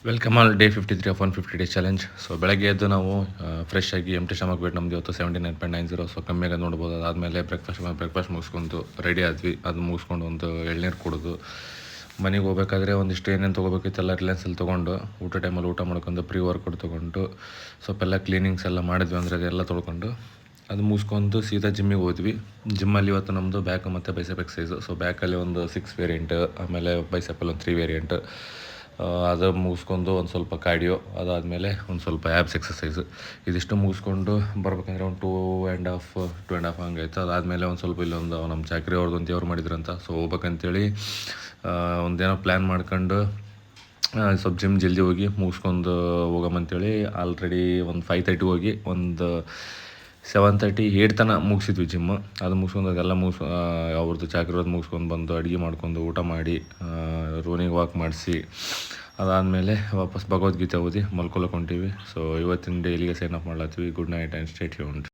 Welcome all day 53 of 150 days challenge. So ಬೆಳಗ್ಗೆ ಎದ್ದು ನಾವು ಫ್ರೆಶ್ ಆಗಿ ಎಂಟಿ ಸ್ಟಮಕ್ ವೇಟ್ ನಮ್ಮದು ಇವತ್ತು 79.90. ಸೊ ಕಮ್ಮಿ ಆಗೋದು ನೋಡ್ಬೋದು. ಅದಾದಮೇಲೆ ಬ್ರೇಕ್ಫಾಸ್ಟ್ ಮುಗಿಸ್ಕೊಂಡು ರೆಡಿ ಆದ್ವಿ. ಅದು ಮುಗಿಸ್ಕೊಂಡು ಒಂದು ಎಳ್ನೀರು ಕುಡಿದು ಮನೆಗೆ ಹೋಗ್ಬೇಕಾದ್ರೆ ಒಂದಿಷ್ಟು ಏನೇನು ತೊಗೋಬೇಕಿತ್ತೆಲ್ಲ ರಿಲಯನ್ಸಲ್ಲಿ ತೊಗೊಂಡು ಊಟ ಟೈಮಲ್ಲಿ ಊಟ ಮಾಡ್ಕೊಂಡು ಪ್ರೀ ವರ್ಕೌಟ್ ತೊಗೊಂಡು ಸ್ವಲ್ಪ ಕ್ಲೀನಿಂಗ್ಸ್ ಎಲ್ಲ ಮಾಡಿದ್ವಿ. ಅಂದರೆ ಅದೆಲ್ಲ ತೊಳ್ಕೊಂಡು ಅದು ಮುಗಿಸ್ಕೊಂಡು ಸೀದಾ ಜಿಮ್ಮಿಗೆ ಹೋದ್ವಿ. ಜಿಮ್ಮಲ್ಲಿ ಇವತ್ತು ನಮ್ಮದು ಬ್ಯಾಕ್ ಮತ್ತು ಬೈಸೆಪ್ ಎಕ್ಸೈಸು. ಸೊ ಬ್ಯಾಕಲ್ಲಿ ಒಂದು 6 ವೇರಿಯಂಟ್, ಆಮೇಲೆ ಬೈಸೆಪ್ಪಲ್ಲಿ ಒಂದು 3 ವೇರಿಯಂಟ್. ಅದು ಮುಗಿಸ್ಕೊಂಡು ಒಂದು ಸ್ವಲ್ಪ ಕಾರ್ಡಿಯೋ, ಅದಾದಮೇಲೆ ಒಂದು ಸ್ವಲ್ಪ ಆ್ಯಬ್ಸ್ ಎಕ್ಸಸೈಸು. ಇದಿಷ್ಟು ಮುಗಿಸ್ಕೊಂಡು ಬರ್ಬೇಕಂದ್ರೆ ಒಂದು 2.5 ಹಂಗಾಯ್ತು. ಅದಾದಮೇಲೆ ಒಂದು ಸ್ವಲ್ಪ ಇಲ್ಲೊಂದು ನಮ್ಮ ಚಾಕ್ರಿ ಅವ್ರದ್ದೊಂದು ದೇವ್ರು ಮಾಡಿದ್ರಂತ. ಸೊ ಹೋಗ್ಬೇಕಂತೇಳಿ ಒಂದೇನೋ ಪ್ಲ್ಯಾನ್ ಮಾಡ್ಕೊಂಡು ಸ್ವಲ್ಪ ಜಿಮ್ ಜಲ್ದಿ ಹೋಗಿ ಮುಗಿಸ್ಕೊಂಡು ಹೋಗಮ್ಮಂತೇಳಿ ಆಲ್ರೆಡಿ ಒಂದು 5:30 ಹೋಗಿ ಒಂದು 7:30 8 ತನಕ ಮುಗಿಸಿದ್ವಿ ಜಿಮ್ಮು. ಅದು ಮುಗಿಸ್ಕೊಂಡು ಅದೆಲ್ಲ ಅವ್ರದ್ದು ಚಾಕ್ರಿರೋದು ಮುಗಿಸ್ಕೊಂಡು ಬಂದು ಅಡುಗೆ ಮಾಡ್ಕೊಂಡು ಊಟ ಮಾಡಿ ರೋನಿಗೆ ವಾಕ್ ಮಾಡಿಸಿ ಅದಾದಮೇಲೆ ವಾಪಸ್ ಭಗವದ್ಗೀತೆ ಓದಿ ಮಲ್ಕೊಳಕ್ಕೆ ಹೊಂಟೀವಿ. ಸೊ ಇವತ್ತಿನ ಡೇ ಇಲ್ಲಿಗೆ ಸೈನ್ ಆಫ್ ಮಾಡ್ಲತ್ತೀವಿ. Good night and stay tuned.